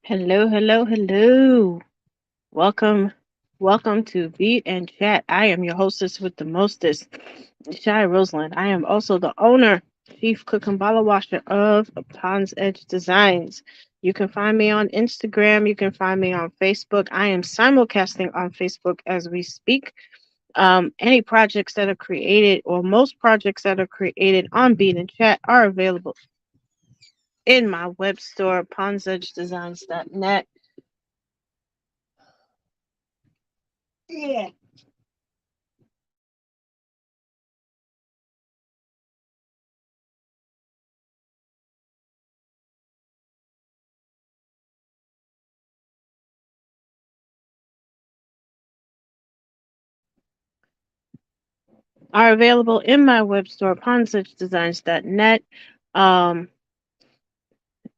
Hello, hello, hello. Welcome, welcome to Bead and Chat. I am your hostess with the mostest, Shy Roseland. I am also the owner, chief cook and bottle washer of Pond's Edge Designs. You can find me on Instagram. You can find me on Facebook. I am simulcasting on Facebook as we speak. Any projects that are created, or most projects that are created on Bead and Chat, are available in my web store, pondsedgedesigns.net. Yeah. Are available in my web store, pondsedgedesigns.net. Um,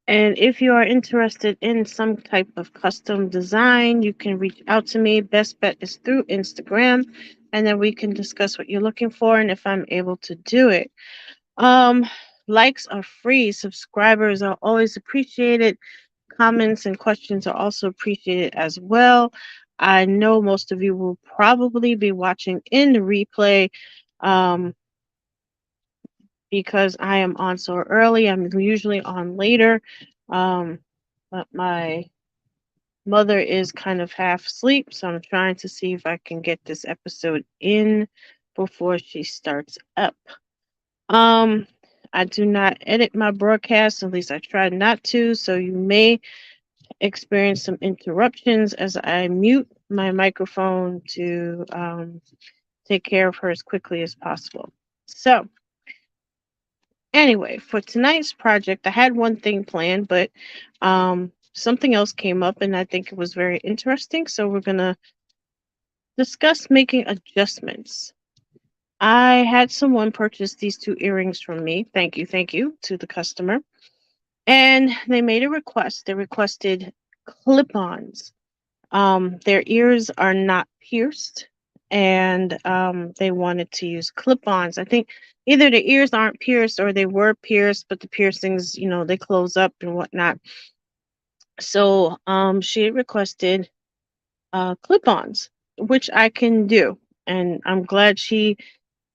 and if you are interested in some type of custom design, you can reach out to me. Best bet is through Instagram, and then we can discuss what you're looking for and if I'm able to do it. Um, Likes are free, subscribers are always appreciated. Comments and questions are also appreciated as well. I know most of you will probably be watching in the replay. Um, because I am on so early. I'm usually on later. Um, but my mother is kind of half asleep, so I'm trying to see if I can get this episode in before she starts up. Um, I do not edit my broadcast, at least I try not to, so you may experience some interruptions as I mute my microphone to take care of her as quickly as possible. So, anyway, for tonight's project, I had one thing planned, but something else came up and I think it was very interesting. So we're going to discuss making adjustments. I had someone purchase these two earrings from me. Thank you to the customer. And they made a request. They requested clip ons. Their ears are not pierced, and they wanted to use clip-ons. I think either the ears aren't pierced or they were pierced, but the piercings, they close up and whatnot. So she requested clip-ons, which I can do, and I'm glad she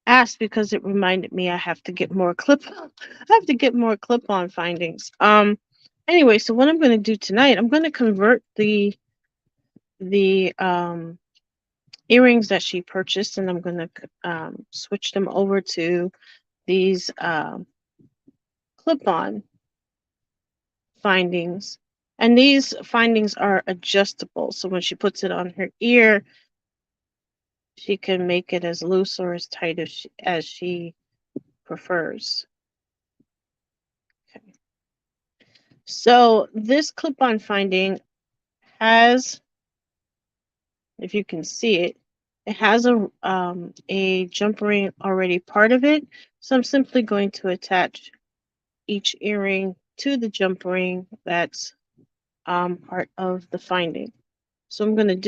asked because it reminded me I have to get more clip. I have to get more clip-on findings. Anyway, so what I'm going to do tonight, I'm going to convert the earrings that she purchased, and I'm going to switch them over to these clip-on findings. And these findings are adjustable. So when she puts it on her ear, she can make it as loose or as tight as she prefers. Okay. So this clip-on finding has, if you can see it, it has a jump ring already part of it. So I'm simply going to attach each earring to the jump ring that's part of the finding. So I'm going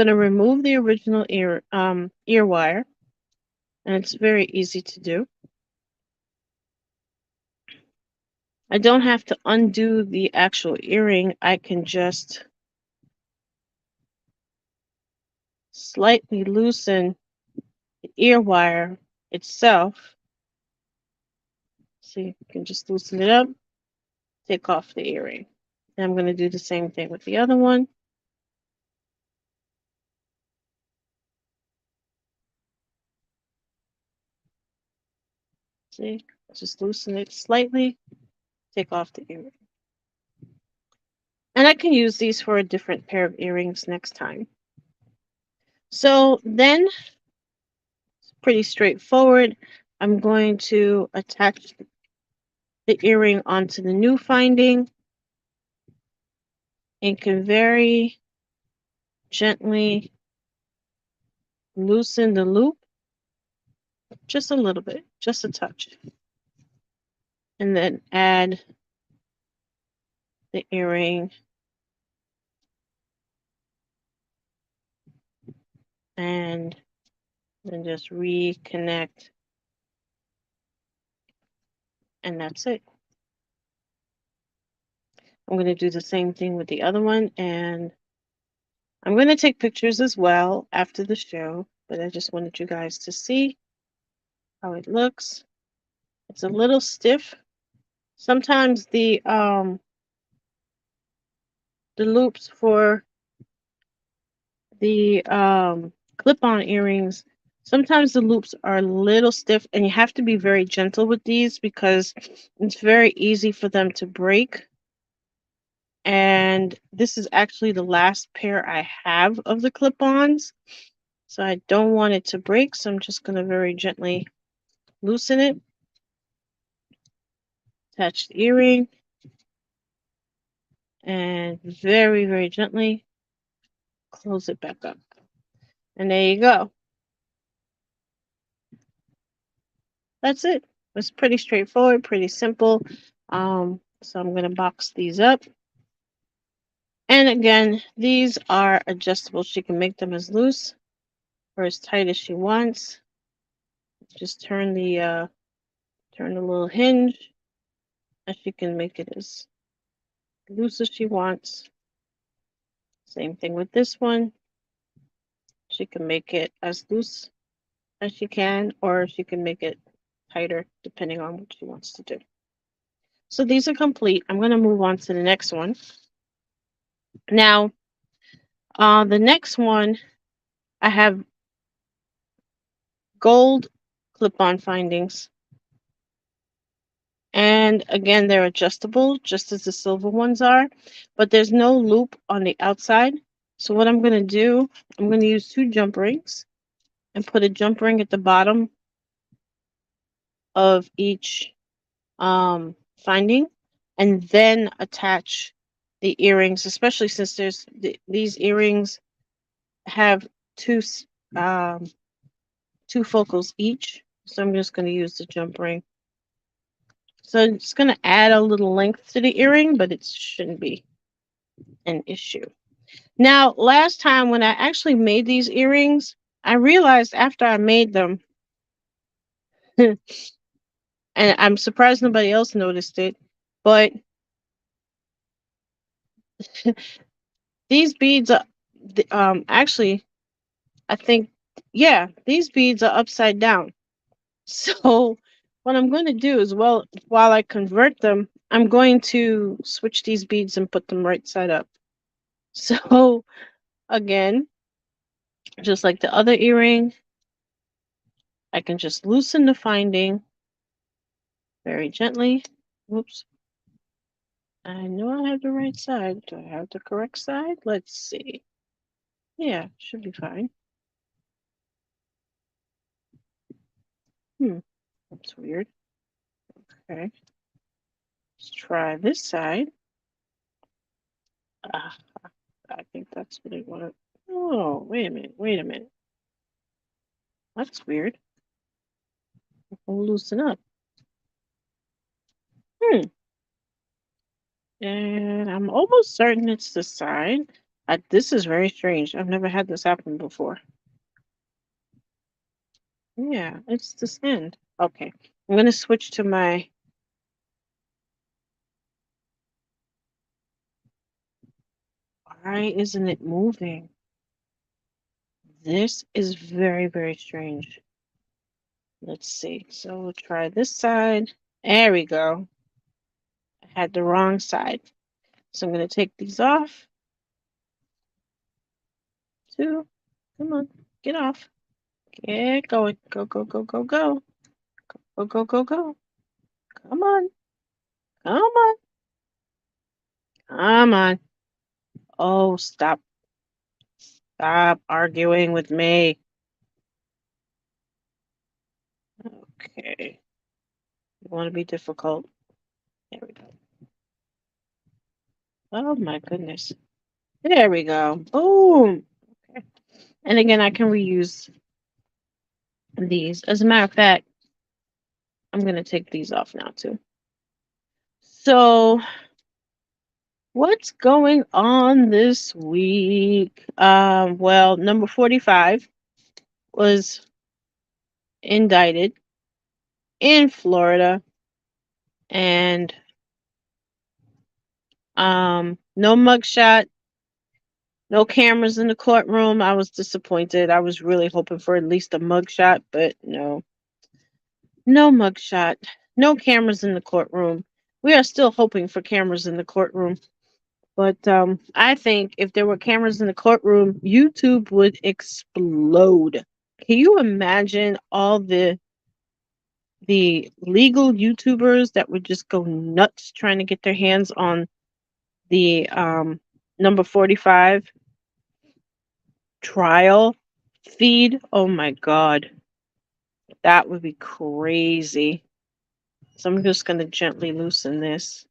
to remove the original ear wire, and it's very easy to do. I don't have to undo the actual earring. I can just slightly loosen the ear wire itself. See, you can just loosen it up, take off the earring. And I'm going to do the same thing with the other one. See, just loosen it slightly, take off the earring. And I can use these for a different pair of earrings next time. So then, pretty straightforward. I'm going to attach the earring onto the new finding and can very gently loosen the loop just a little bit, just a touch. And then add the earring and then just reconnect. And that's it. I'm going to do the same thing with the other one, and I'm going to take pictures as well after the show, but I just wanted you guys to see how it looks. It's a little stiff. Sometimes the loops for the clip-on earrings, sometimes the loops are a little stiff, and you have to be very gentle with these because it's very easy for them to break. And this is actually the last pair I have of the clip-ons, so I don't want it to break, so I'm just going to very gently loosen it, attach the earring, and very, very gently close it back up. And there you go. That's it. It's pretty straightforward, pretty simple. So I'm going to box these up. And again, these are adjustable. She can make them as loose or as tight as she wants. Just turn the little hinge, and she can make it as loose as she wants. Same thing with this one. She can make it as loose as she can, or she can make it tighter depending on what she wants to do. So these are complete. I'm going to move on to the next one. Now, the next one, I have gold clip-on findings. And again, they're adjustable just as the silver ones are, but there's no loop on the outside. So what I'm going to do, I'm going to use 2 jump rings and put a jump ring at the bottom of each finding, and then attach the earrings, especially since these earrings have two focals each. So I'm just going to use the jump ring. So it's going to add a little length to the earring, but it shouldn't be an issue. Now, last time when I actually made these earrings, I realized after I made them, and I'm surprised nobody else noticed it, but these beads are actually, I think, yeah, these beads are upside down. So what I'm going to do is, well, while I convert them, I'm going to switch these beads and put them right side up. So again, just like the other earring, I can just loosen the finding very gently. Whoops. I know I have the right side. Do I have the correct side? Let's see. Yeah, should be fine. That's weird. Okay. Let's try this side. Ah, I think that's what I want. Oh, wait a minute. Wait a minute. That's weird. I'll loosen up. And I'm almost certain it's the side. This is very strange. I've never had this happen before. Yeah, it's this end. Okay. I'm going to switch to my... Why isn't it moving? This is very, very strange. Let's see. So we'll try this side. There we go. I had the wrong side. So I'm going to take these off. 2. Come on. Get off. Get going. Go, go, go, go, go. Go, go, go, go. Come on. Come on. Come on. Oh, stop. Stop arguing with me. Okay. You want to be difficult. There we go. Oh my goodness. There we go. Boom. Okay. And again, I can reuse these. As a matter of fact, I'm going to take these off now too. So, what's going on this week? Well, number 45 was indicted in Florida, and No mugshot, no cameras in the courtroom. I was disappointed. I was really hoping for at least a mugshot, but no. No mugshot. No cameras in the courtroom. We are still hoping for cameras in the courtroom. But I think if there were cameras in the courtroom, YouTube would explode. Can you imagine all the legal YouTubers that would just go nuts trying to get their hands on the number 45 trial feed? Oh my god. That would be crazy. So I'm just going to gently loosen this.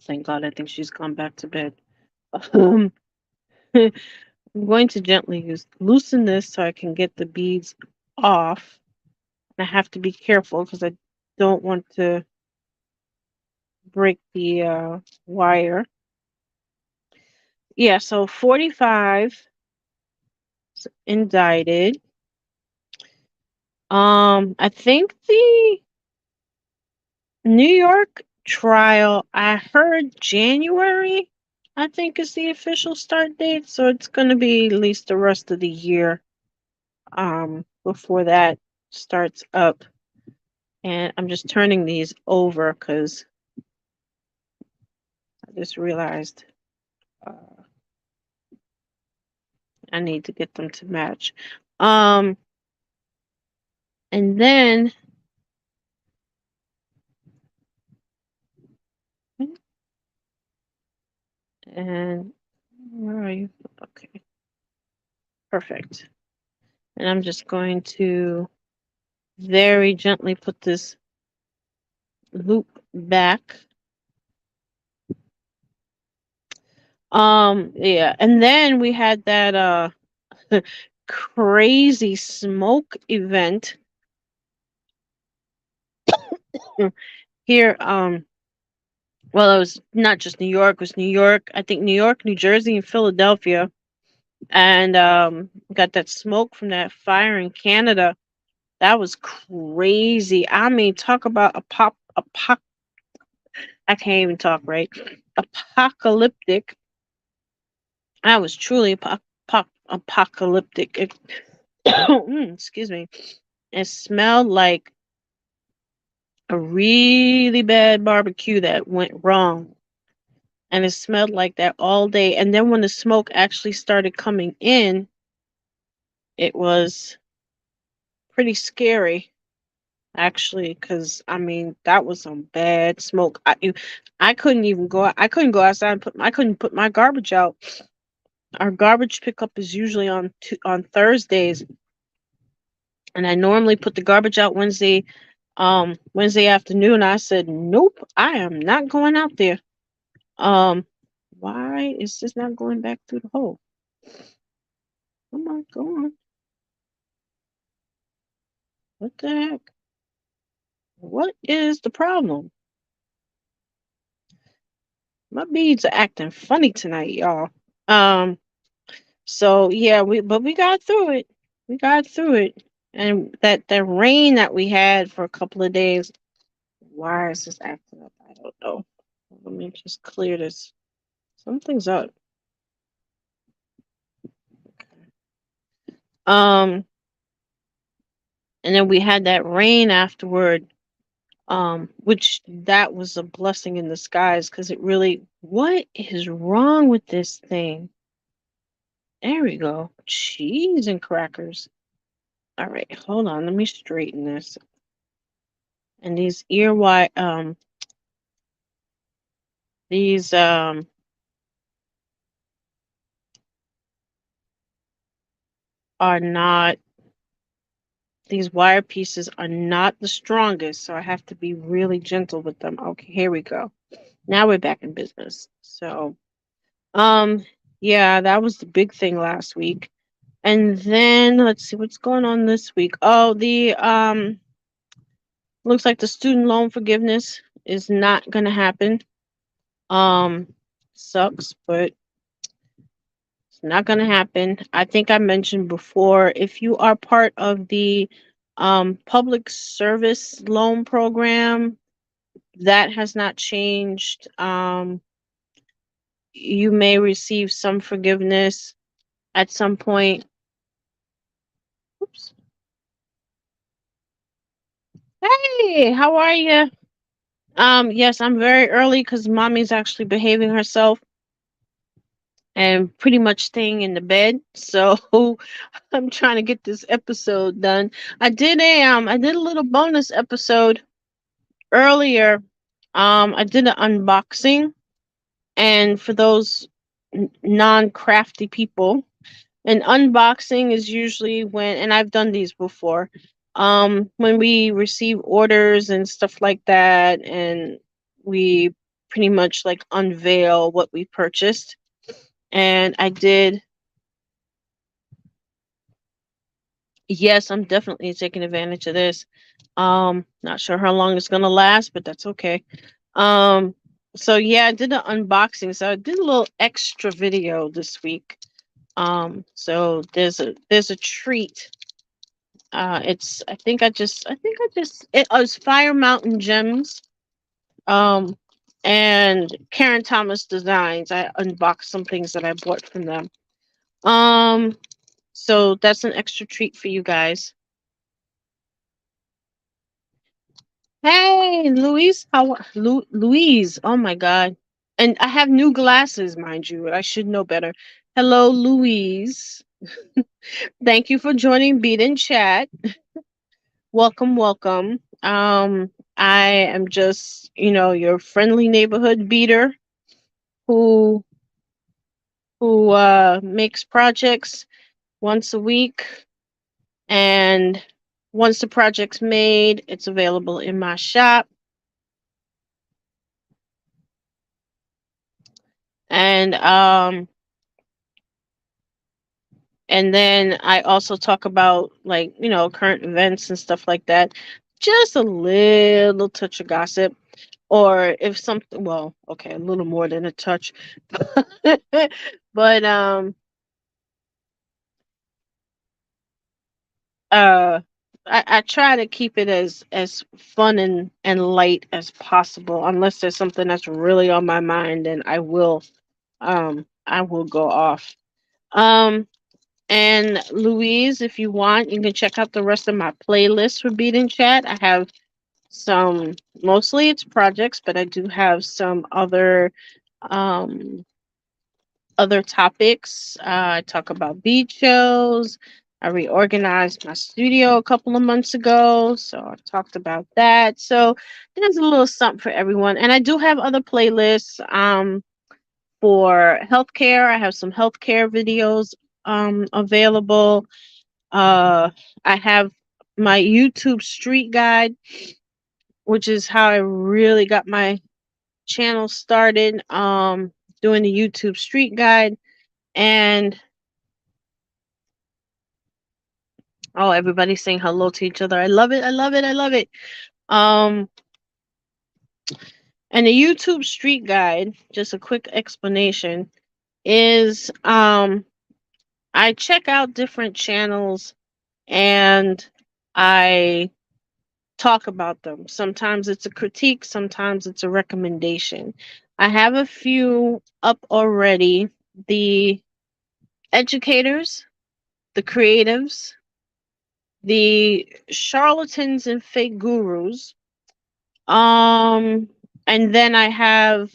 Thank God, I think she's gone back to bed. I'm going to gently loosen this so I can get the beads off. I have to be careful because I don't want to break the wire. Yeah, so 45 indicted. I think the New York trial, I heard January, I think is the official start date, so it's going to be at least the rest of the year before that starts up. And I'm just turning these over because I just realized I need to get them to match. And then and where are you? Okay, perfect. And I'm just going to very gently put this loop back. Yeah, and then we had that crazy smoke event here. Well, it was not just New York, it was New York, I think New York, New Jersey, and Philadelphia. And got that smoke from that fire in Canada. That was crazy. I mean, talk about I can't even talk right. Apocalyptic. I was truly apocalyptic. Excuse me. It smelled like a really bad barbecue that went wrong. And it smelled like that all day. And then when the smoke actually started coming in, it was pretty scary, actually, because I mean, that was some bad smoke. I couldn't even go. I couldn't go outside and I couldn't put my garbage out. Our garbage pickup is usually on Thursdays, and I normally put the garbage out Wednesday afternoon. I said, nope, I am not going out there. Why is this not going back through the hole? Come on, go on. What the heck? What is the problem? My beads are acting funny tonight, y'all. So yeah, we got through it. We got through it. And that rain that we had for a couple of days, why is this acting up? I don't know. Let me just clear this. Something's up. Um, and then we had that rain afterward, which that was a blessing in disguise because it really, what is wrong with this thing? There we go. Cheese and crackers. All right, hold on. Let me straighten this. And these are not, these wire pieces are not the strongest, so I have to be really gentle with them. Okay, here we go. Now we're back in business. So, yeah, that was the big thing last week. And then let's see what's going on this week. Oh, the looks like the student loan forgiveness is not going to happen. Sucks, but it's not going to happen. I think I mentioned before, if you are part of the public service loan program, That has not changed. You may receive some forgiveness at some point. Oops. Hey, how are you? Yes, I'm very early because mommy's actually behaving herself and pretty much staying in the bed. So I'm trying to get this episode done. I did a little bonus episode earlier. I did an unboxing, and for those non-crafty people, an unboxing is usually when, and I've done these before, when we receive orders and stuff like that, and we pretty much like unveil what we purchased. And I did, yes, I'm definitely taking advantage of this. Not sure how long it's gonna last, but that's okay. Um, so yeah, I did an unboxing. So I did a little extra video this week. So there's a treat. It's it was Fire Mountain Gems. Um, and Karen Thomas Designs. I unboxed some things that I bought from them. Um, so that's an extra treat for you guys. Hey, Louise, Louise? Oh my God! And I have new glasses, mind you. I should know better. Hello, Louise. Thank you for joining Beat in Chat. Welcome, welcome. I am just, your friendly neighborhood beater who makes projects once a week, and once the project's made, it's available in my shop. And and then I also talk about, like, current events and stuff like that. Just a little touch of gossip, or if something, well, okay, a little more than a touch. But uh I try to keep it as fun and light as possible, unless there's something that's really on my mind, and I will go off. Um and Louise, if you want, you can check out the rest of my playlist for Beat in Chat. I have some, mostly it's projects, but I do have some um other topics. I talk about beach shows. I reorganized my studio a couple of months ago, so I talked about that. So there's a little something for everyone, and I do have other playlists. For healthcare, I have some healthcare videos available. I have my YouTube street guide, which is how I really got my channel started. Doing the YouTube street guide. And oh, everybody's saying hello to each other. I love it. I love it. I love it. Um, and the YouTube street guide, just a quick explanation, is I check out different channels and I talk about them. Sometimes it's a critique, sometimes it's a recommendation. I have a few up already. The educators, the creatives, the charlatans and fake gurus. Um, and then I have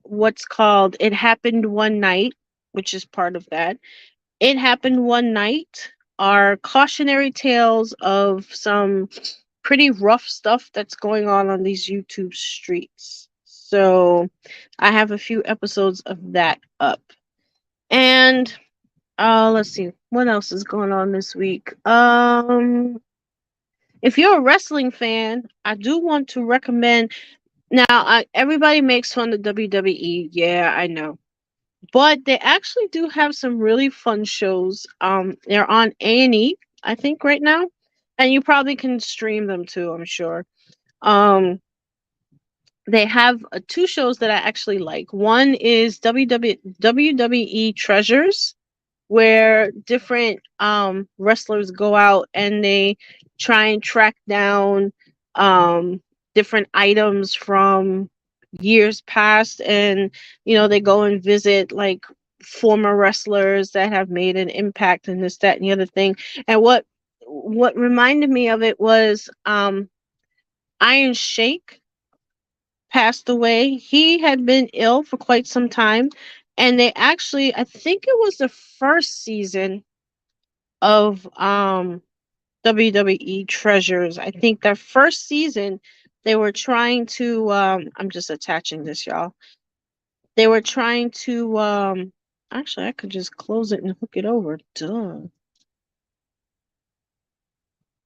what's called It Happened One Night, which is part of that. It Happened One Night are cautionary tales of some pretty rough stuff that's going on these YouTube streets. So I have a few episodes of that up. And let's see what else is going on this week. If you're a wrestling fan, I do want to recommend. Now, everybody makes fun of WWE. Yeah, I know. But they actually do have some really fun shows. They're on A&E, I think, right now. And you probably can stream them too, I'm sure. Um, they have two shows that I actually like. One is WWE Treasures, where different wrestlers go out and they try and track down um different items from years past, and they go and visit like former wrestlers that have made an impact in this, that, and the other thing. And what reminded me of it was Iron Shake passed away. He had been ill for quite some time, and they actually, I think it was the first season of WWE Treasures. I think that first season they were trying to I'm just attaching this, y'all. They were trying to actually I could just close it and hook it over. Duh.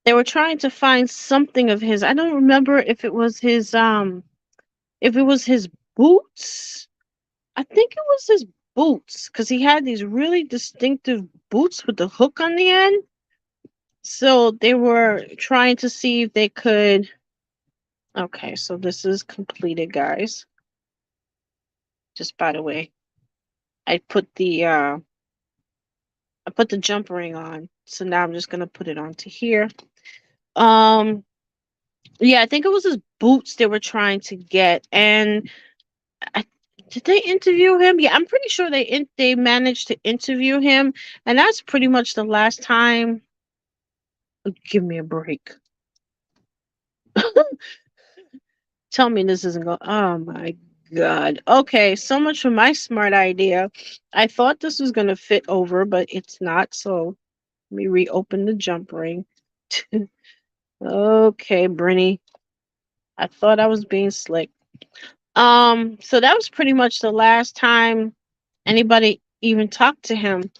They were trying to find something of his. I don't remember if it was his boots. I think it was his boots, because he had these really distinctive boots with the hook on the end. So they were trying to see if they could. Okay, so this is completed, guys. Just by the way, I put the jump ring on. So now I'm just gonna put it onto here. Um yeah, I think it was his boots they were trying to get. And I, did they interview him? Yeah, I'm pretty sure they managed to interview him, and that's pretty much the last time. Give me a break. Tell me this isn't going. Oh my god. Okay, so much for my smart idea. I thought this was gonna fit over, but it's not. So let me reopen the jump ring. Okay, Brinny. I thought I was being slick. So that was pretty much the last time anybody even talked to him.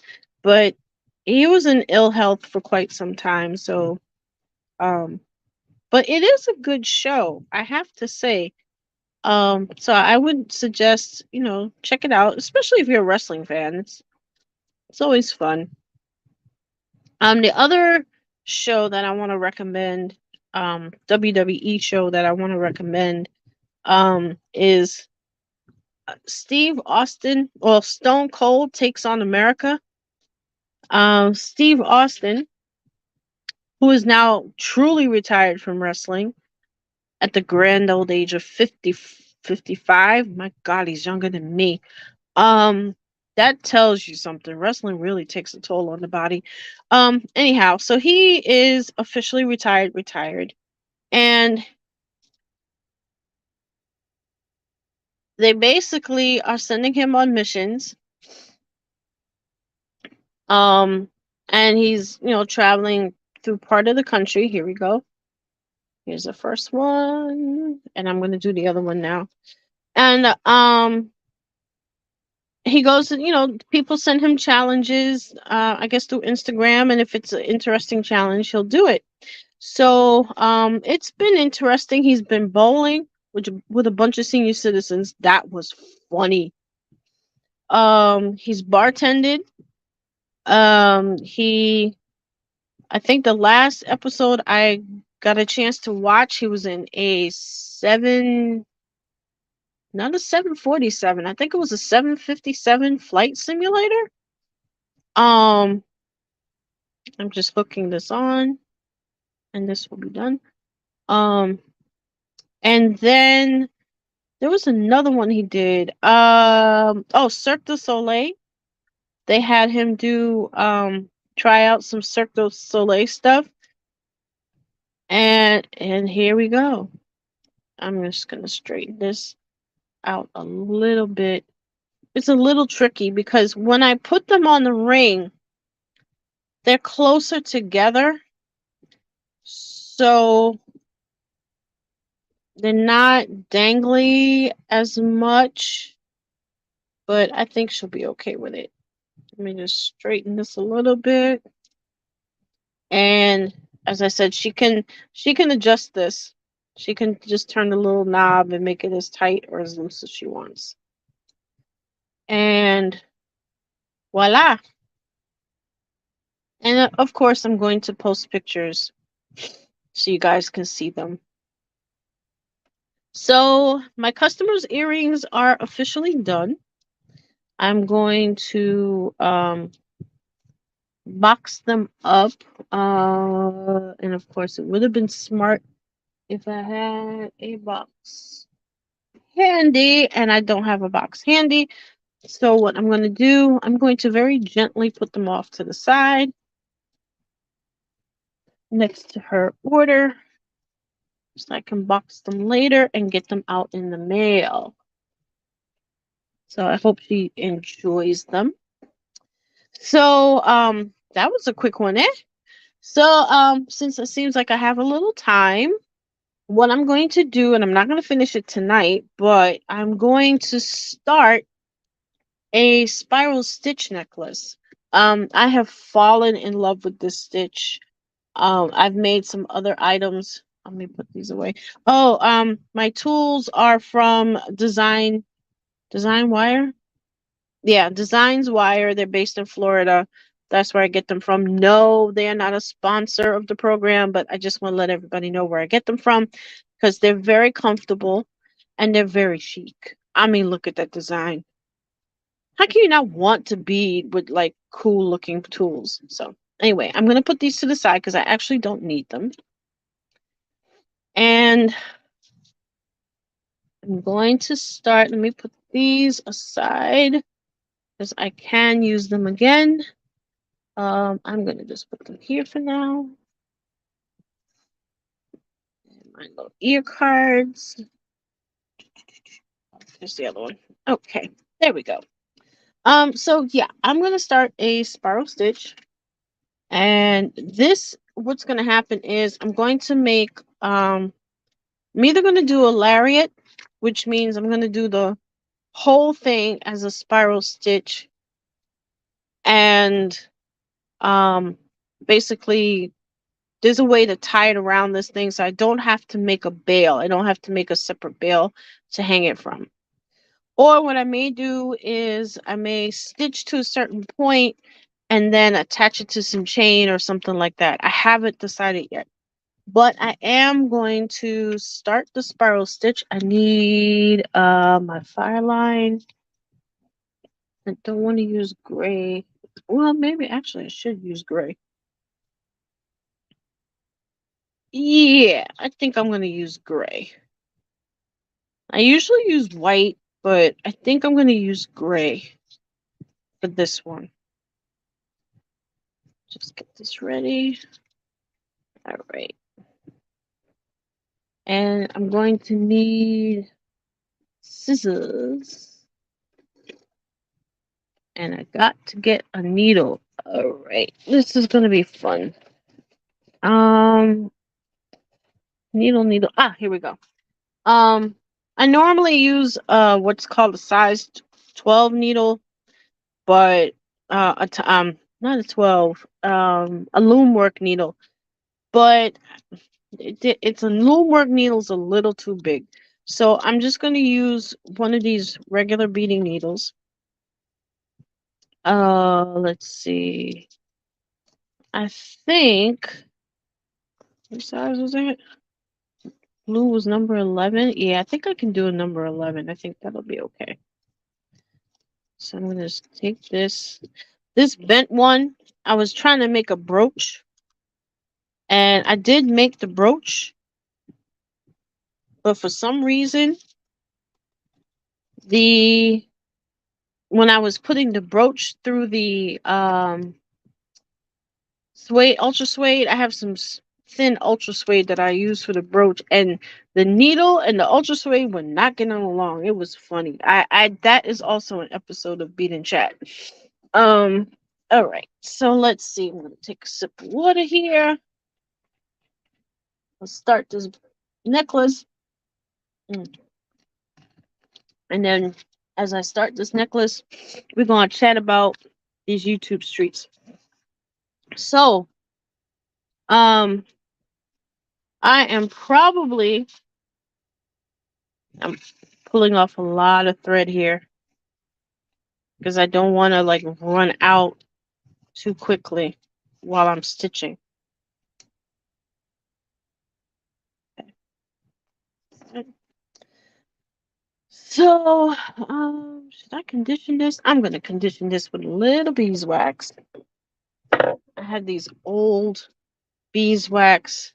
But he was in ill health for quite some time. So but it is a good show, I have to say. So I would suggest, check it out, especially if you're a wrestling fan. It's always fun. The other show that I want to recommend, WWE show that I want to recommend, is Steve Austin, well, Stone Cold Takes on America. Steve Austin, who is now truly retired from wrestling at the grand old age of 55. My God, he's younger than me. That tells you something. Wrestling really takes a toll on the body. Anyhow, so he is officially retired. And they basically are sending him on missions. Um, and he's, traveling through part of the country. Here we go. Here's the first one, and I'm going to do the other one now. And he goes, people send him challenges, I guess through Instagram, and if it's an interesting challenge, he'll do it. So it's been interesting. He's been bowling with a bunch of senior citizens. That was funny. He's bartended. He I think the last episode I got a chance to watch, he was in a not a 747. I think it was a 757 flight simulator. Um, I'm just hooking this on, and this will be done. Um, and then there was another one he did. Oh, Cirque du Soleil. They had him do try out some Cirque du Soleil stuff. And here we go. I'm just gonna straighten this out a little bit. It's a little tricky because when I put them on the ring, they're closer together. So they're not dangly as much, but I think she'll be okay with it. Let me just straighten this a little bit. And as I said, she can adjust this. She can just turn the little knob and make it as tight or as loose as she wants. And voila. And of course, I'm going to post pictures so you guys can see them. So my customers' earrings are officially done. I'm going to box them up. And of course, it would have been smart if I had a box handy, and I don't have a box handy. So what I'm going to do, I'm going to very gently put them off to the side next to her order so I can box them later and get them out in the mail. So I hope she enjoys them. So that was a quick one, eh? So since it seems like I have a little time, what I'm going to do, and I'm not going to finish it tonight, but I'm going to start a spiral stitch necklace. I have fallen in love with this stitch. I've made some other items. Let me put these away. Oh, my tools are from Design Wire. Yeah, Designs Wire. They're based in Florida. That's where I get them from. No, they are not a sponsor of the program, but I just want to let everybody know where I get them from because they're very comfortable and they're very chic. I mean, look at that design. How can you not want to be with like cool looking tools? So anyway, I'm gonna put these to the side because I actually don't need them. And I'm going to start. Let me put these aside because I can use them again. I'm gonna just put them here for now. And my little ear cards. There's the other one. Okay, there we go. So yeah, I'm gonna start a spiral stitch. And this, what's going to happen is I'm going to make, I'm either going to do a lariat, which means I'm going to do the whole thing as a spiral stitch. And basically, there's a way to tie it around this thing so I don't have to make a bail. I don't have to make a separate bail to hang it from. Or what I may do is I may stitch to a certain point and then attach it to some chain or something like that. I haven't decided yet. But I am going to start the spiral stitch. I need my fire line. I don't want to use gray. Well, maybe actually I should use gray. Yeah, I think I'm going to use gray. I usually use white, but I think I'm going to use gray for this one. Just get this ready. All right. And I'm going to need scissors. And I got to get a needle. All right. This is going to be fun. Um, needle. Ah, here we go. I normally use what's called a size 12 needle, but not a 12, a loom work needle. But it's a loom work needle's a little too big. So I'm just going to use one of these regular beading needles. Let's see. I think what size was that? Blue was number 11. Yeah, I think I can do a number 11. I think that'll be okay. So I'm going to just take this. This bent one, I was trying to make a brooch. And I did make the brooch. But for some reason, when I was putting the brooch through the suede, ultra suede, I have some thin ultra suede that I use for the brooch, and the needle and the ultra suede were not getting along. It was funny. I that is also an episode of Bead and Chat. All right, so let's see. I'm gonna take a sip of water here. Let's start this necklace. And then as I start this necklace, we're gonna chat about these YouTube streets. So I am probably I'm pulling off a lot of thread here because I don't want to like run out too quickly while I'm stitching. So, should I condition this? I'm going to condition this with a little beeswax. I had these old beeswax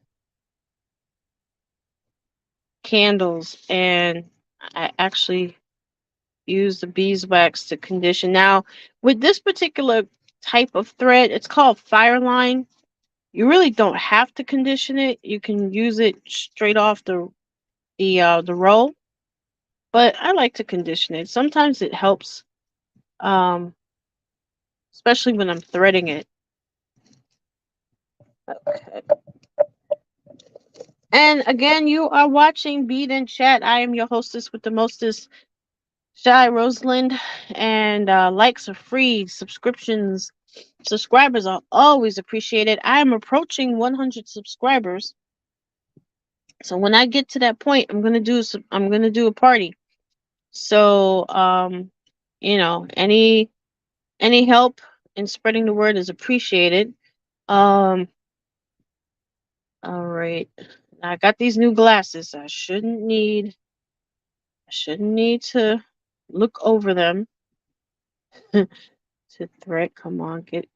candles, and I actually use the beeswax to condition. Now, with this particular type of thread, it's called Fireline. You really don't have to condition it. You can use it straight off the roll, but I like to condition it. Sometimes it helps, um, especially when I'm threading it. Okay. And again, you are watching Bead and Chat. I am your hostess with the mostest, Shy Rosalind, and likes are free. Subscribers are always appreciated. I am approaching 100 subscribers, so when I get to that point, I'm gonna do a party. So, any help in spreading the word is appreciated. Um, all right, I got these new glasses. I shouldn't need to look over them. To threat. Come on, don't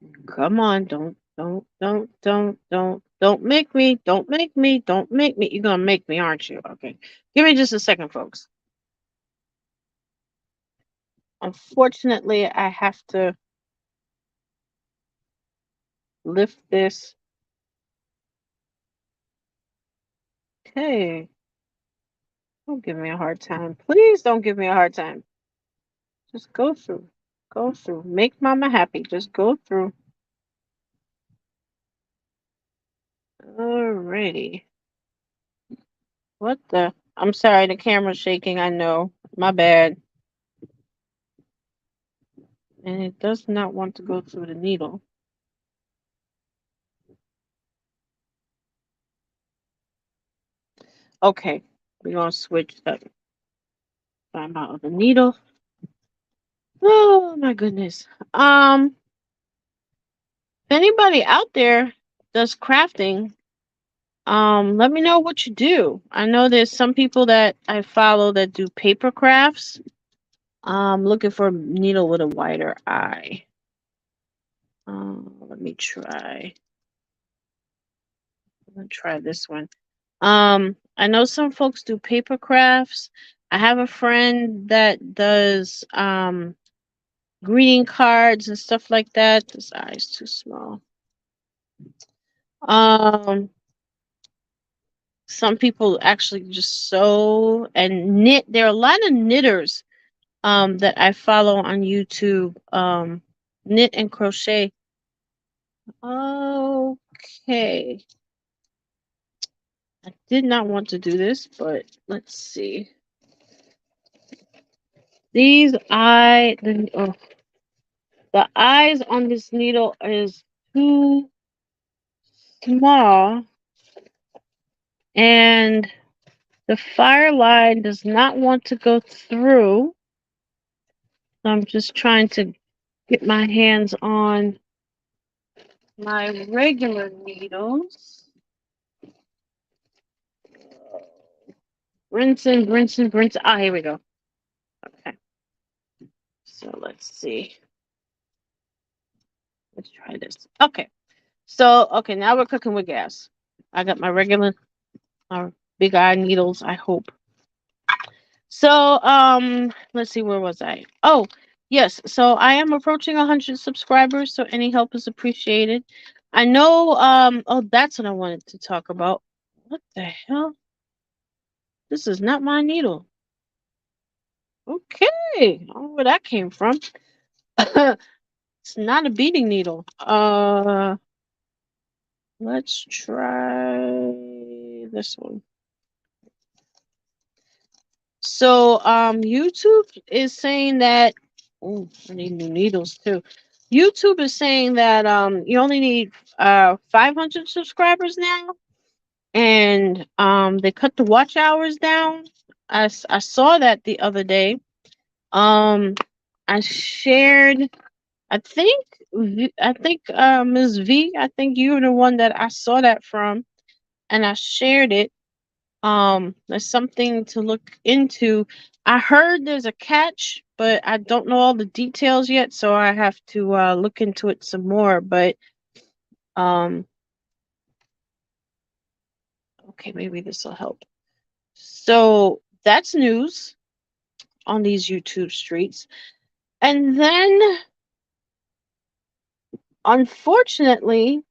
make me, don't make me. You're gonna make me, aren't you? Okay. Give me just a second, folks. Unfortunately, I have to lift this. Okay. Don't give me a hard time. Please don't give me a hard time. Just go through. Go through. Make mama happy. Just go through. Alrighty. What the? I'm sorry, the camera's shaking. I know. My bad. And it does not want to go through the needle. Okay, we're gonna switch up. Find my other needle. Oh my goodness. If anybody out there does crafting, let me know what you do. I know there's some people that I follow that do paper crafts. Looking for a needle with a wider eye. Let me try. I'm gonna try this one. I know some folks do paper crafts. I have a friend that does greeting cards and stuff like that. This eye is too small. Some people actually just sew and knit. There are a lot of knitters that I follow on YouTube. Knit and crochet. Okay. I did not want to do this, but let's see. The eyes on this needle is too small, and the fire line does not want to go through. So I'm just trying to get my hands on my regular needles. Rinsing. Ah, here we go. Okay. So let's see. Let's try this. Okay. So, okay, now we're cooking with gas. I got my regular big eye needles, I hope. So, let's see, where was I? Oh, yes. So I am approaching 100 subscribers, so any help is appreciated. I know, oh, that's what I wanted to talk about. What the hell? This is not my needle. Okay. I don't know where that came from. It's not a beading needle. Let's try this one. So, YouTube is saying that, oh, I need new needles too. YouTube is saying that you only need 500 subscribers now, and they cut the watch hours down. I saw that the other day. I shared. I think Ms. V. I think you were the one that I saw that from, and I shared it. There's something to look into. I heard there's a catch, but I don't know all the details yet, so I have to look into it some more. But Um, okay, maybe this will help. So that's news on these YouTube streets. And then, unfortunately,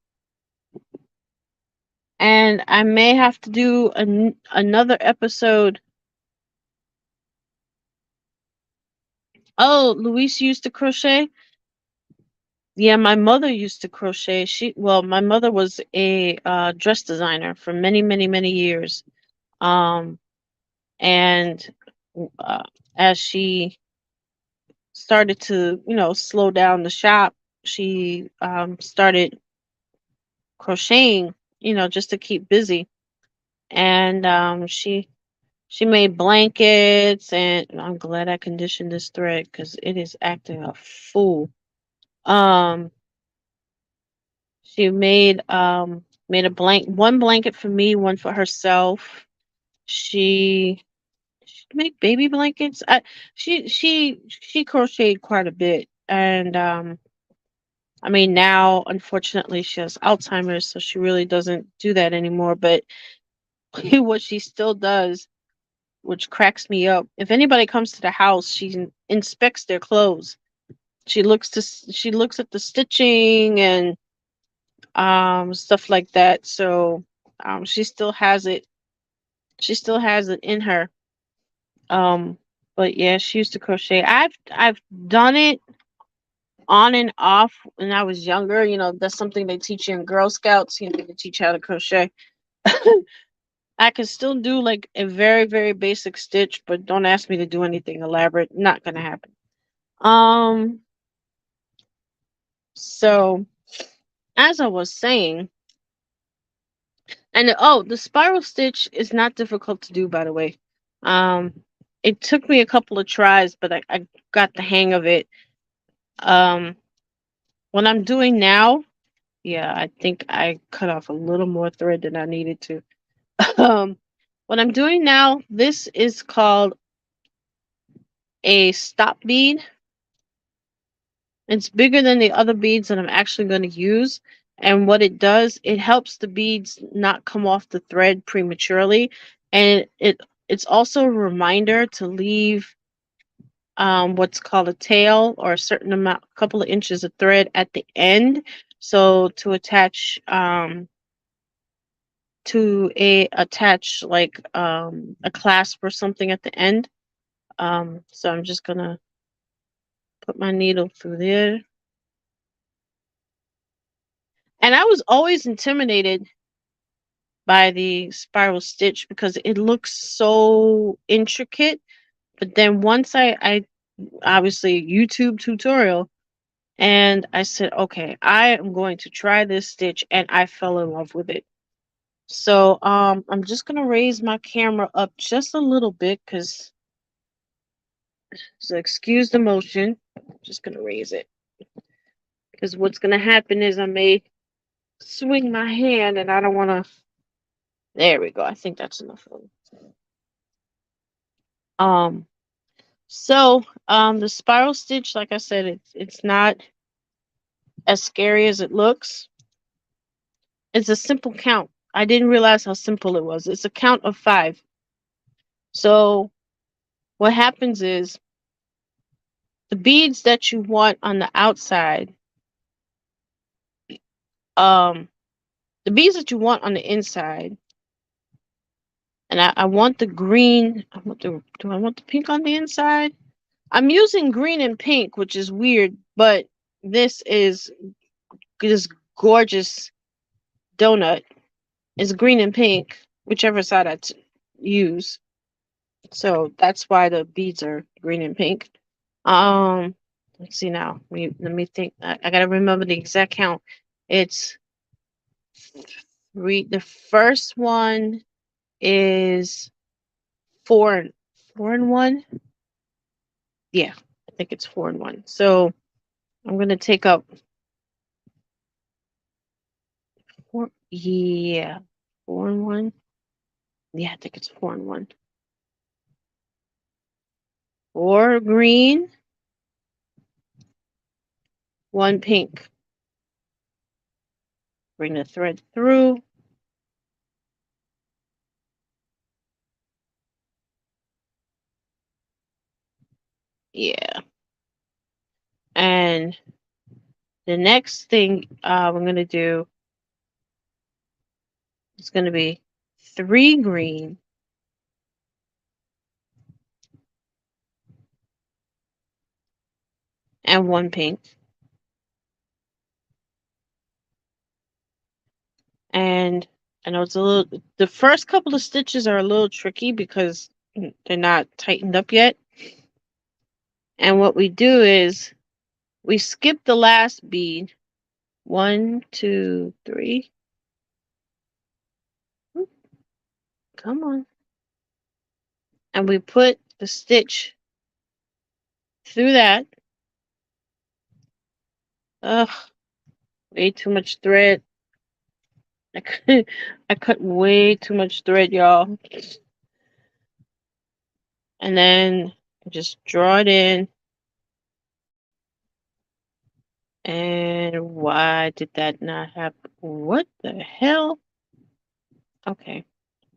and I may have to do another episode. Oh, Luis used to crochet. Yeah, my mother used to crochet. My mother was a dress designer for many, many, many years. Um, and uh, as she started to, slow down the shop, she started crocheting, just to keep busy. And she made blankets, and I'm glad I conditioned this thread because it is acting a fool. Um, she made one blanket for me, one for herself. She she make baby blankets. She crocheted quite a bit, and I mean now unfortunately she has Alzheimer's, so she really doesn't do that anymore. But what she still does, which cracks me up, if anybody comes to the house, she inspects their clothes. She looks at the stitching and stuff like that. So she still has it. She still has it in her. Um, but yeah, she used to crochet. I've done it on and off when I was younger. That's something they teach you in Girl Scouts. They teach you how to crochet. I can still do like a very, very basic stitch, but don't ask me to do anything elaborate. Not gonna happen. Um, so as I was saying, and oh, the spiral stitch is not difficult to do, by the way. Um, it took me a couple of tries, but I got the hang of it. Um, what I'm doing now, yeah, I think I cut off a little more thread than I needed to. Um, what I'm doing now, this is called a stop bead. It's bigger than the other beads that I'm actually going to use. And what it does, it helps the beads not come off the thread prematurely. And it's also a reminder to leave what's called a tail, or a certain amount, a couple of inches of thread at the end. So to attach like a clasp or something at the end. So I'm just gonna put my needle through there. And I was always intimidated by the spiral stitch because it looks so intricate. But then once I obviously YouTube tutorial, and I said, okay, I am going to try this stitch, and I fell in love with it. So I'm just gonna raise my camera up just a little bit because, so excuse the motion. I'm just gonna raise it because what's gonna happen is I may swing my hand, and I don't want to. There we go. I think that's enough of it. Um, the spiral stitch, like I said, it's not as scary as it looks. It's a simple count. I didn't realize how simple it was. It's a count of 5. So what happens is the beads that you want on the outside, um, the beads that you want on the inside, and I want the green. Do I want the pink on the inside? I'm using green and pink, which is weird, but this is this gorgeous donut is green and pink, whichever side use. So that's why the beads are green and pink. Um, let's see now. Let me think. I gotta remember the exact count. It's 3. The first one is 4 and 1. Yeah, I think it's 4 and 1. So I'm gonna take up 4. Yeah, 4 and 1. Yeah, I think it's 4 and 1. 4 green, 1 pink. Bring the thread through. Yeah. And the next thing we're going to do is going to be 3 green and 1 pink. And I know the first couple of stitches are a little tricky because they're not tightened up yet. And what we do is we skip the last bead. 1, 2, 3. Come on. And we put the stitch through that. Ugh, way too much thread. I cut way too much thread, y'all. And then just draw it in. And why did that not happen? What the hell? Okay.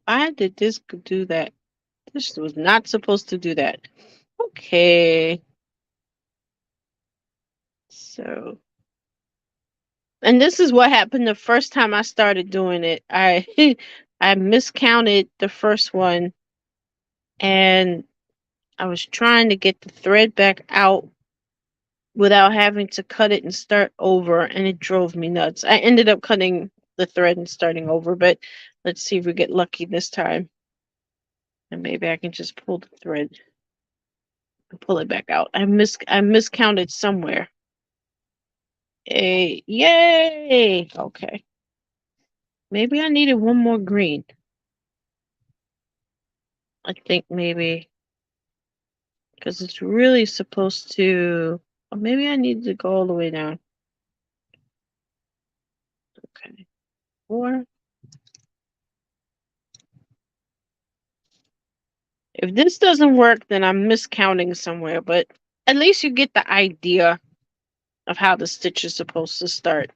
Why did this do that? This was not supposed to do that. Okay. So, and this is what happened the first time I started doing it. I I miscounted the first one, and I was trying to get the thread back out without having to cut it and start over, and it drove me nuts. I ended up cutting the thread and starting over, but let's see if we get lucky this time. And maybe I can just pull the thread and pull it back out. I miscounted somewhere. Yay! Okay. Maybe I needed one more green. I think maybe because it's really supposed to, or maybe I need to go all the way down. Okay. 4. If this doesn't work, then I'm miscounting somewhere, but at least you get the idea of how the stitch is supposed to start.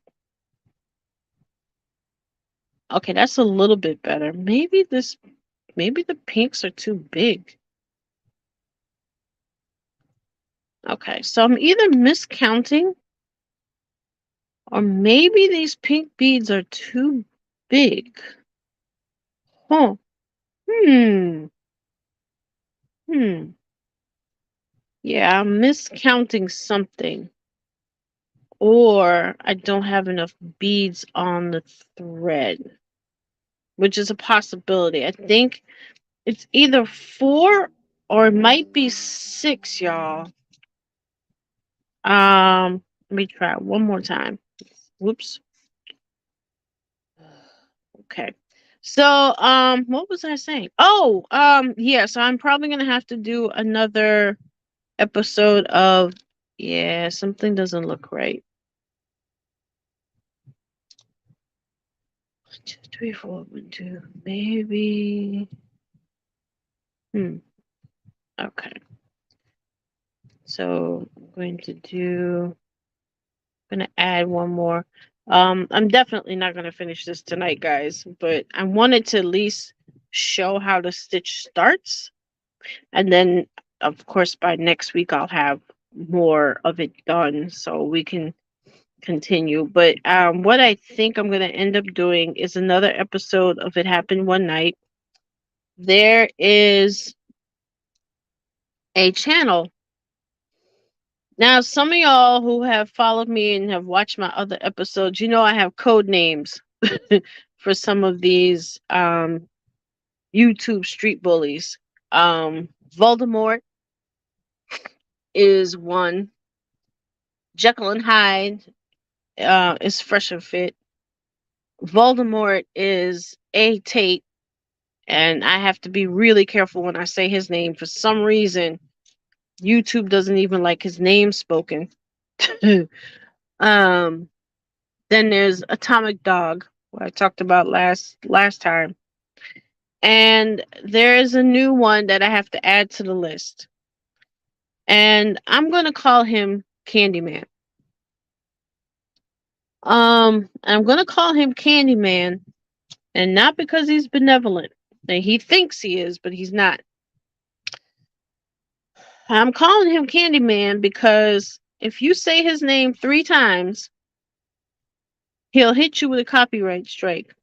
Okay, that's a little bit better. Maybe the pinks are too big. Okay, so I'm either miscounting or maybe these pink beads are too big. Huh. Hmm. Yeah, I'm miscounting something. Or I don't have enough beads on the thread, which is a possibility. I think it's either 4 or it might be 6, y'all. Let me try one more time. Whoops. Okay. So, what was I saying? Oh, yeah, so I'm probably gonna have to do another episode of, yeah, something doesn't look right. 1, 2, 3, 4, 1, 2, maybe. Okay. So I'm gonna add one more. I'm definitely not gonna finish this tonight, guys, but I wanted to at least show how the stitch starts. And then of course by next week I'll have more of it done so we can continue. But what I think I'm gonna end up doing is another episode of It Happened One Night. There is a channel. Now, some of y'all who have followed me and have watched my other episodes, you know I have code names for some of these YouTube street bullies. Voldemort is one. Jekyll and Hyde is Fresh and Fit. Voldemort is A Tate, and I have to be really careful when I say his name. For some reason, YouTube doesn't even like his name spoken. um Then there's Atomic Dog, what I talked about last time. And there's a new one that I have to add to the list. And I'm going to call him Candyman. I'm gonna call him Candyman, and not because he's benevolent. He thinks he is, but he's not. I'm calling him Candyman because if you say his name 3 times, he'll hit you with a copyright strike.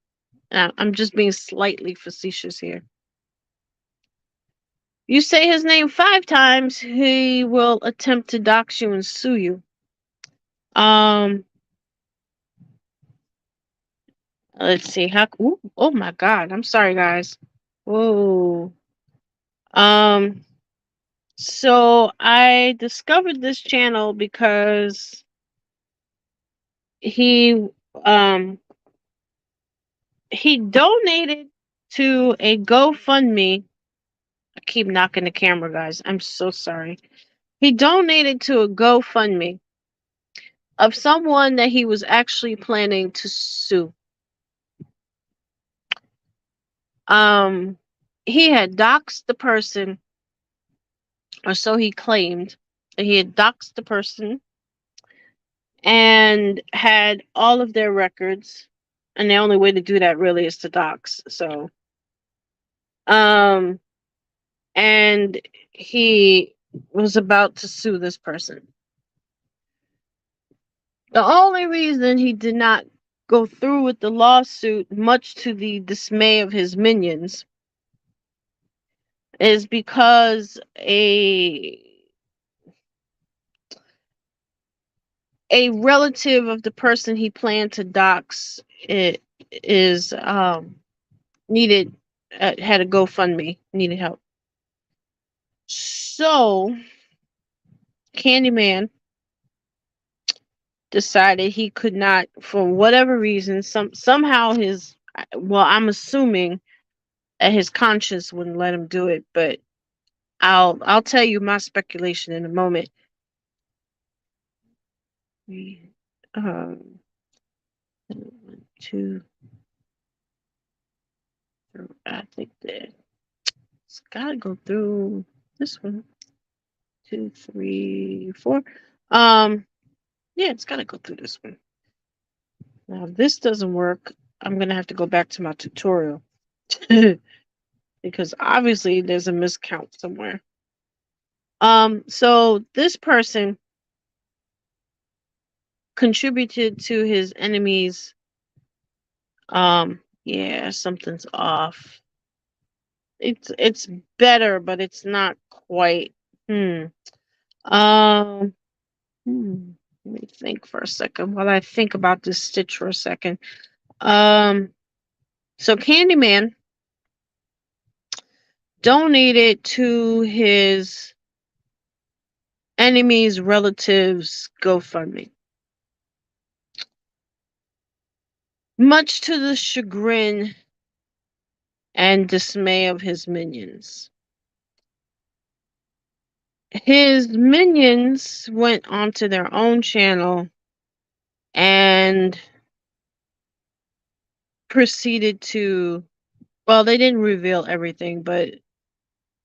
I'm just being slightly facetious here. You say his name 5 times, he will attempt to dox you and sue you. Um, let's see. Ooh, oh my God! I'm sorry, guys. Whoa. Um, so I discovered this channel because he um he donated to a GoFundMe. I keep knocking the camera, guys. I'm so sorry. He donated to a GoFundMe of someone that he was actually planning to sue. Um, he had doxed the person, or so he claimed. He had doxed the person and had all of their records. And the only way to do that really is to dox. So, um, and he was about to sue this person. The only reason he did not go through with the lawsuit, much to the dismay of his minions, is because a relative of the person he planned to dox it is needed had a GoFundMe, needed help. So Candyman decided he could not, for whatever reason, somehow his, well, I'm assuming that his conscience wouldn't let him do it, but I'll tell you my speculation in a moment. Um, 1, 2, 3, I think that it's gotta go through this one. 2, 3, 4. Yeah, it's gotta go through this one. Now, if this doesn't work, I'm gonna have to go back to my tutorial because obviously there's a miscount somewhere. So this person contributed to his enemies. Yeah, something's off. It's better, but it's not quite. Hmm. Um. Let me think for a second while I think about this stitch for a second. So Candyman donated to his enemies' relatives GoFundMe, much to the chagrin and dismay of his minions. His minions went onto their own channel and proceeded to, well, they didn't reveal everything, but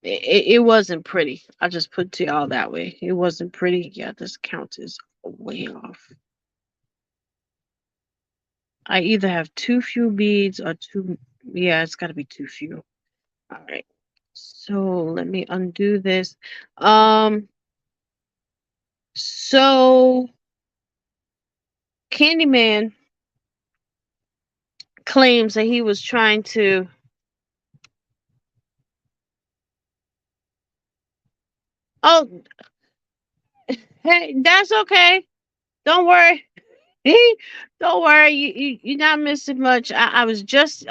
it wasn't pretty. I'll just put it to y'all that way. It wasn't pretty. Yeah, this count is way off. I either have too few beads or too, yeah, it's got to be too few. All right. So let me undo this. So Candyman claims that he was trying to, oh, hey, that's okay. Don't worry. Don't worry. You're not missing much. I was just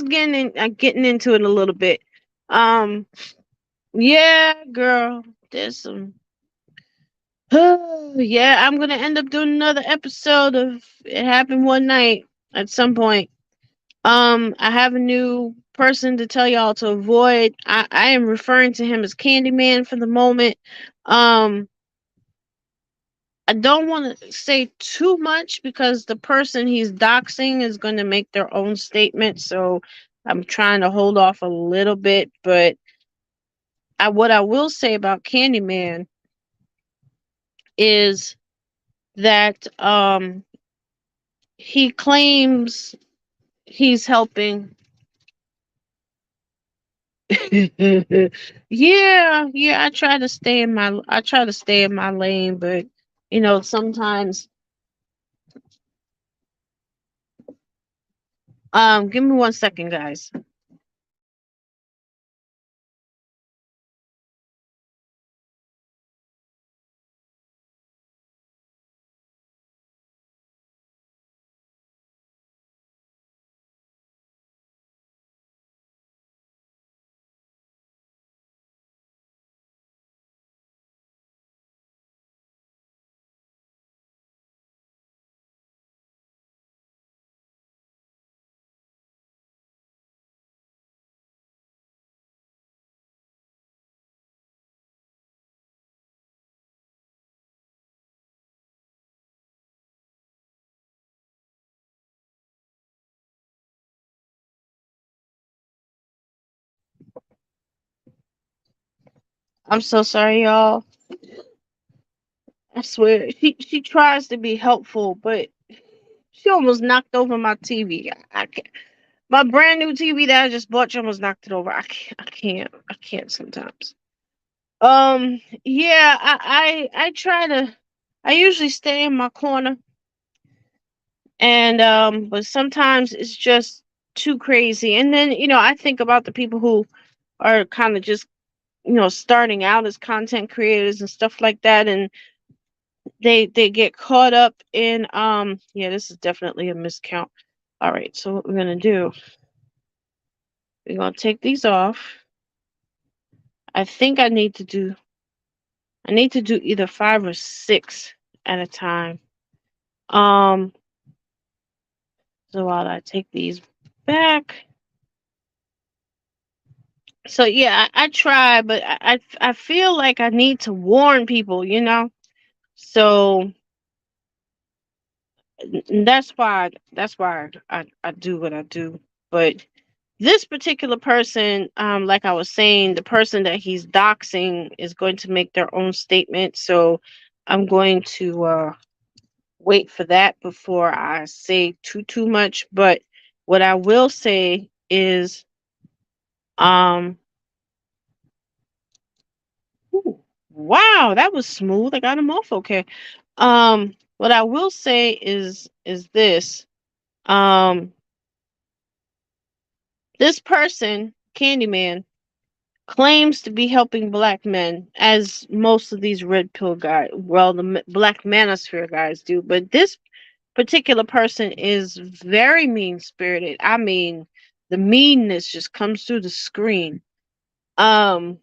getting into it a little bit. Um, yeah, girl, there's some. Yeah, I'm gonna end up doing another episode of It Happened One Night at some point. I have a new person to tell y'all to avoid. I am referring to him as Candyman for the moment. Um, I don't want to say too much because the person he's doxing is going to make their own statement. So I'm trying to hold off a little bit. But what I will say about Candyman is that he claims he's helping. Yeah, I try to stay in my lane, but sometimes give me 1 second, guys. I'm so sorry, y'all. I swear, she tries to be helpful, but she almost knocked over my TV. I can't. My brand new TV that I just bought, she almost knocked it over. I can't sometimes. Yeah, I try to. I usually stay in my corner, and but sometimes it's just too crazy. And then I think about the people who are kind of just starting out as content creators and stuff like that, and they get caught up in yeah, this is definitely a miscount. All right, so what we're gonna do, we're gonna take these off. I think I need to do either 5 or 6 at a time. um so while I take these back, so yeah, I try, but I feel like I need to warn people. So that's why I do what I do. But this particular person, like I was saying, the person that he's doxing is going to make their own statement. So I'm going to wait for that before I say too much. But what I will say is, um, ooh, wow, that was smooth. I got him off okay. What I will say is this. Um, this person, Candyman, claims to be helping black men, as most of these red pill guys, well, the black manosphere guys do. But this particular person is very mean spirited. I mean, the meanness just comes through the screen. Um,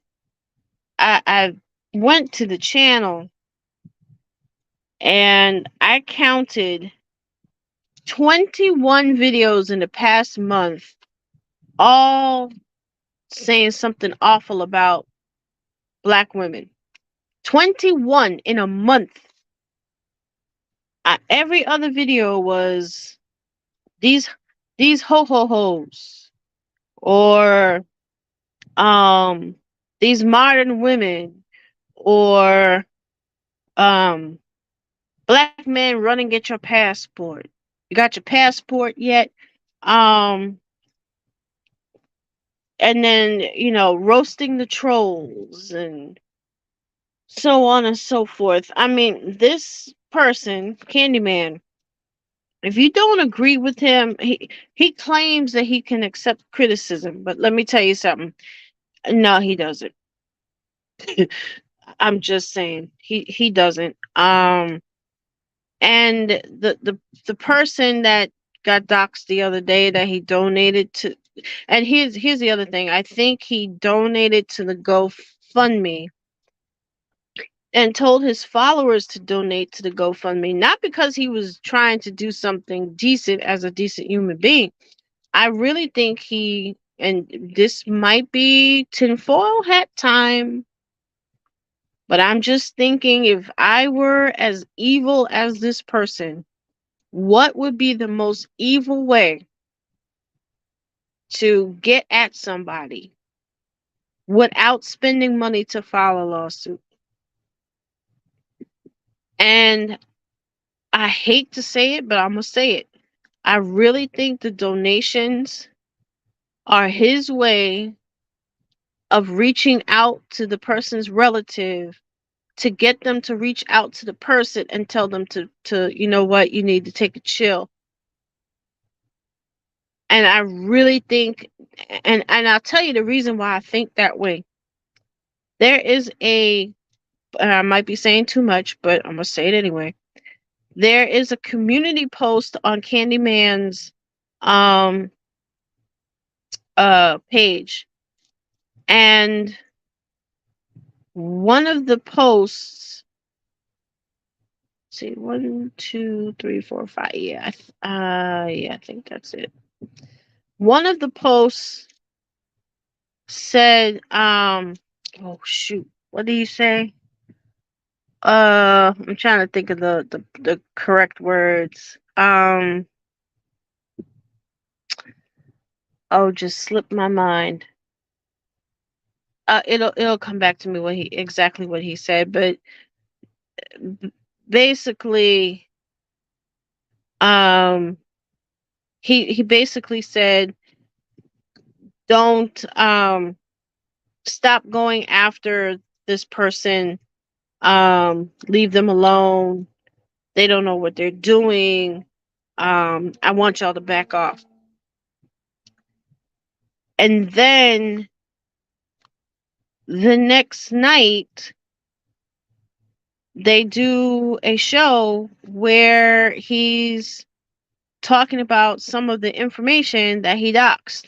I went to the channel and I counted 21 videos in the past month, all saying something awful about black women. 21 in a month. Every other video was these these ho ho hos, or um these modern women, or um black men, run and get your passport. You got your passport yet? Um and then roasting the trolls and so on and so forth. I mean, this person, Candyman, if you don't agree with him, he claims that he can accept criticism, but let me tell you something. No, he doesn't. I'm just saying, he doesn't. And the person that got doxxed the other day, that he donated to, and here's the other thing. I think he donated to the GoFundMe and told his followers to donate to the GoFundMe, not because he was trying to do something decent as a decent human being. I really think and this might be tinfoil hat time, but I'm just thinking, if I were as evil as this person, what would be the most evil way to get at somebody without spending money to file a lawsuit? And I hate to say it, but I'm going to say it. I really think the donations are his way of reaching out to the person's relative to get them to reach out to the person and tell them to you know what, you need to take a chill. And I really think, and I'll tell you the reason why I think that way. There is a, I might be saying too much, but I'm gonna say it anyway. There is a community post on Candyman's um page, and one of the posts, see, 1, 2, 3, 4, 5, yeah, yeah, I think that's it. One of the posts said, oh shoot, what did he say? I'm trying to think of the correct words. Oh, just slipped my mind. It'll come back to me what he exactly what he said, but basically, um, he basically said, don't stop going after this person. Leave them alone. They don't know what they're doing. I want y'all to back off. And then the next night, they do a show where he's talking about some of the information that he doxed.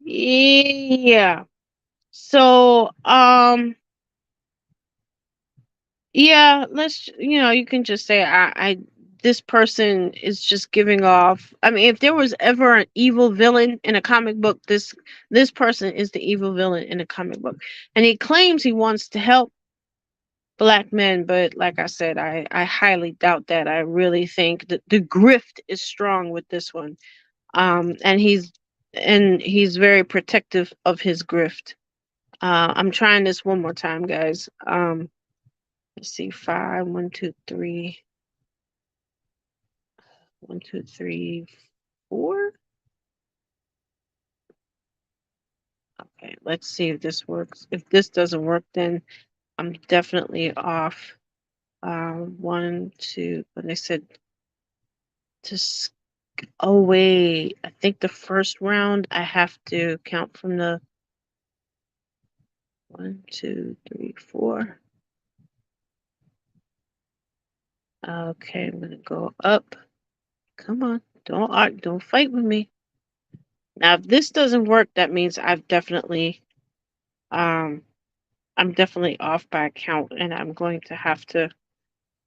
Yeah. So, yeah, let's, you can just say this person is just giving off. I mean, if there was ever an evil villain in a comic book, this person is the evil villain in a comic book. And he claims he wants to help Black men, but like I said, I highly doubt that. I really think that the grift is strong with this one. And he's very protective of his grift. I'm trying this one more time, guys. Let's see, 5, 1, 2, 3, 1, 2, 3, 4. Okay, let's see if this works. If this doesn't work, then I'm definitely off. 1, 2. When they said to, oh wait, I think the first round I have to count from the 1, 2, 3, 4. Okay, I'm gonna go up. Come on, don't fight with me. Now, if this doesn't work, that means um, I'm definitely off by a count, and I'm going to have to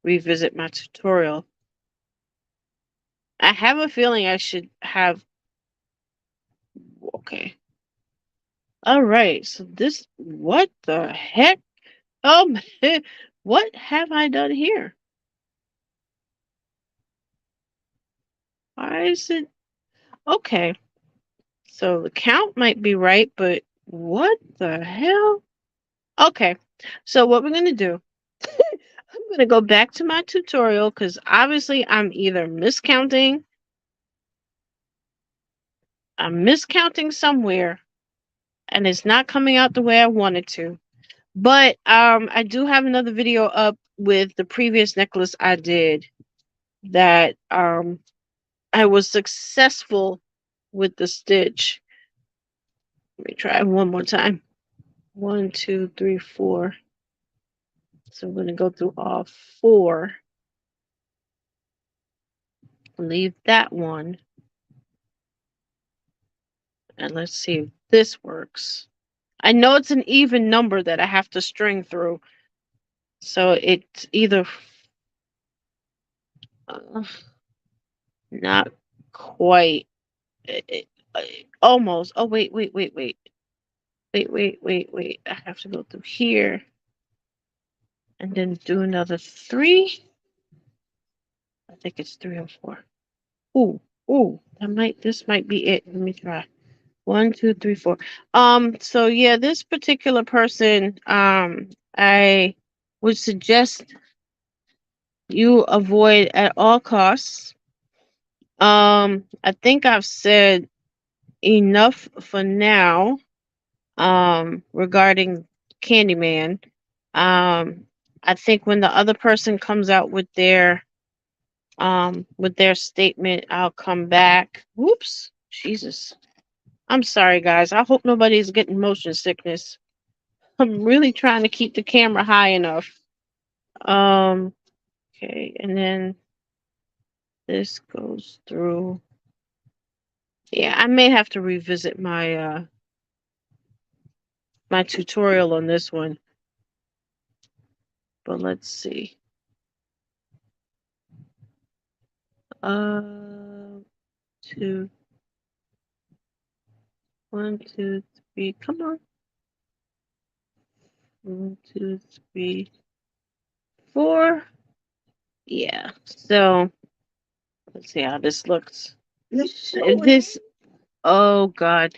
revisit my tutorial. I have a feeling I should have. Okay. All right. So this, what the heck? Oh, what have I done here? Why is it? Okay. So the count might be right, but what the hell? Okay. So what we're going to do, I'm going to go back to my tutorial because obviously I'm miscounting somewhere, and it's not coming out the way I wanted to. But I do have another video up with the previous necklace I did that I was successful with the stitch. Let me try one more time. 1, 2, 3, 4. So I'm going to go through all 4. Leave that one. And let's see if this works. I know it's an even number that I have to string through. So it's either not quite. Almost. Oh, wait. Wait. I have to go through here. And then do another 3. I think it's 3 or 4. Ooh. This might be it. Let me try. 1, 2, 3, 4. So yeah, this particular person, I would suggest you avoid at all costs. I think I've said enough for now regarding Candyman. Um, I think when the other person comes out with their statement, I'll come back. Whoops, Jesus. I'm sorry, guys. I hope nobody's getting motion sickness. I'm really trying to keep the camera high enough. Um, okay, and then this goes through. Yeah, I may have to revisit my tutorial on this one, but let's see. Uh, two, one, two, three. Come on. One, two, three, four. Yeah. So let's see how this looks. This. Oh God.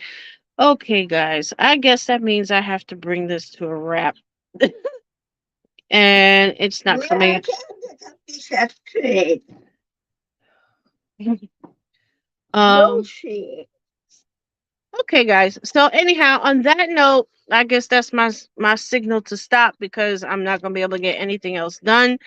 Okay, guys. I guess that means I have to bring this to a wrap, and it's not coming. Um. Okay, guys. So anyhow, on that note, I guess that's my signal to stop because I'm not gonna be able to get anything else done.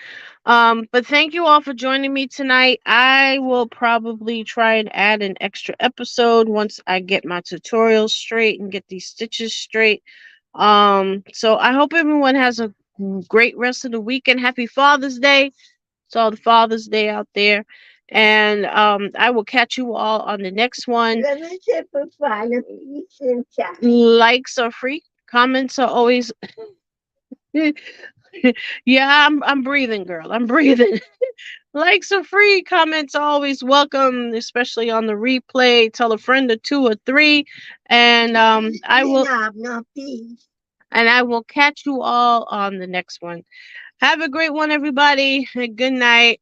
But thank you all for joining me tonight. I will probably try and add an extra episode once I get my tutorial straight and get these stitches straight. So I hope everyone has a great rest of the weekend. Happy Father's Day to all the Father's Day out there. And I will catch you all on the next one. Likes are free. Comments are always yeah, I'm breathing, girl. I'm breathing. Likes are free. Comments are always welcome, especially on the replay. Tell a friend or two or three. And I will catch you all on the next one. Have a great one, everybody. Good night.